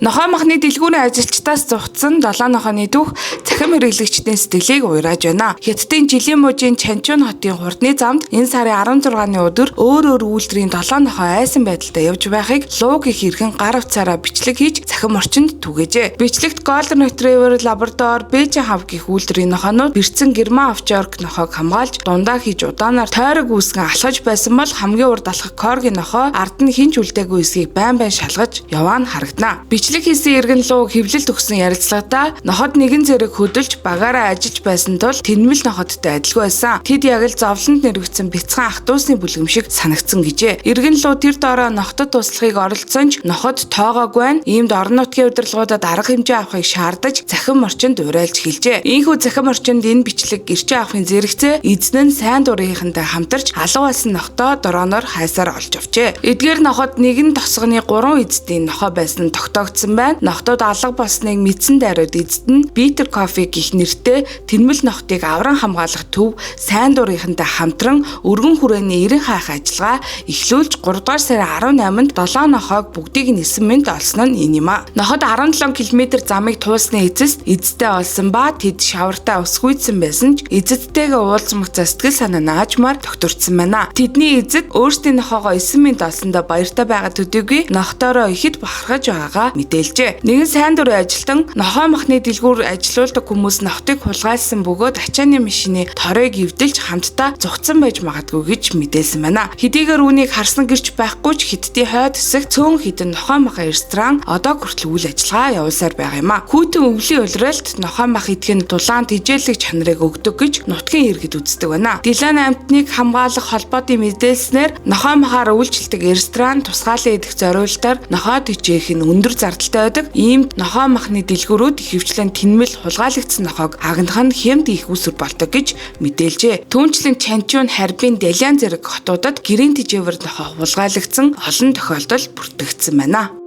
Нохой махны дэлгүүрийн ажилчдаас зугтсан 7 нохойны дүүх цахим хэрэглэгчдийн сэтгэлийг уйрааж байна. Хятадын жилийн мужийн Чанчун хотын хурдны замд энэ сарын 16-ны өдөр өөр үйлдвэрийн 7 нохой айсан байдалтай явж байхыг лууг их иргэн гар утсаараа бичлэг хийж цахим орчинд түгээжээ. Бичлэгт Golden Retriever, Labrador, Belgian Hound гэх үйлдвэрийн нохойнууд бэрцэн Герман овчорк нохойг хамгаалж дундаа хийж удаанаар тойрог үүсгэн алхаж байсан бол хамгийн урд алхах Corgi нохой ард нь хинч үлдээгүй эсгийг байн шалгаж яваа нь харагдана. Бичлэг хийсэн иргэн луу хэвлэлд өгсөн ярилцлагадаа ноход нэгэн зэрэг хөдөлж багаараа ажиллаж байсан тул тэнмэл ноходтой адилгүй байсан. Тэд яг л зовлонд нэрвэгдсэн бяцхан ах дүүсний бүлгэм шиг санагдсан гэжээ. Иргэн луу тэр доороо нохотод туслахыг оролцсон ч ноход тоогоогүй байна. Иймд орон нутгийн удирдлагуудад арга хэмжээ авахыг шаардаж захим орчинд уриалж хэлжээ. Ийхүү захим орчинд энэ бичлэг гэрчээ авахын зэрэгцээ эзэн нь сайн дурынхантай хамтарч алуу болсон нохтоо дрооноор хайсаар олж авчээ. Эдгээр ноход нэгэн тосгоны 3 эзэдийн нохой байсан нь тогтоогдсон байна. Нохтод алга болсныг мэдсэн дайрууд эзэд нь Bitter Coffee гэх нэртэй тэнмэл нохтыг авран хамгаалах төв сайн дурынхантай хамтран өргөн хүрээний 90 хаах ажиллагаа эхлүүлж 3 дугаар сарын 18-нд 7 нохойг бүгдийг нисэн мэнд олсон нь энэ юм а. Ноход 17 км замыг туулсны эцэст эзэдтэй олсон ба тэд шавартай усгүйдсэн байсан ч эзэдтэйгээ уулзмах сэтгэл санаа наажмаар тогтворцсон байна. Тэдний эзэд өөрсдийн нохоогоо 9 мэнд олсондоо баяртай байгаа төдийгүй нохтороо ихэд бахархаж байгаагаа мэдээлжээ. Нэгэн сайн дурын ажилтан нохой махны дэлгүүр ажилуулдаг хүмүүс нохтыг хулгайлсан бөгөөд ачааны машины торыг эвдэлж хамтдаа зугтсан байж магадгүй гэж мэдээлсэн байна. Хэдийгээр үүнийг харсан гэрч байхгүй ч Хятадын хойд хэсэг цөөн хідэн нохой махын ресторан одоо хүртэл үйл ажиллагаа явуулсаар байгаа юм а. Хүйтэн өвлийн улиралд нохой мах идэх нь дулаан тижээлэг чанарыг өгдөг гэж нутгийн иргэд үздэг байна. Дилан амьтныг хамгаалах холбоотын мэдээлснээр нохой махаар үйлчилдэг ресторан тусгаалan идэх зориулалтаар нохой тижээх нь өндөр зардалтай байдаг. Иймд нохой махны дэлгүүрүүд ихэвчлэн тэнмэл хулгайлагдсан нохойг агнах нь хямд их үүсвэр болдог гэж мэдээлжээ. Түүнчлэн Чанчун, Харбин, Далиан зэрэг хотуудад гэрийн тижээвэр нохой хулгайлагдсан олон тохиолдол бүртгэгдсэн байна.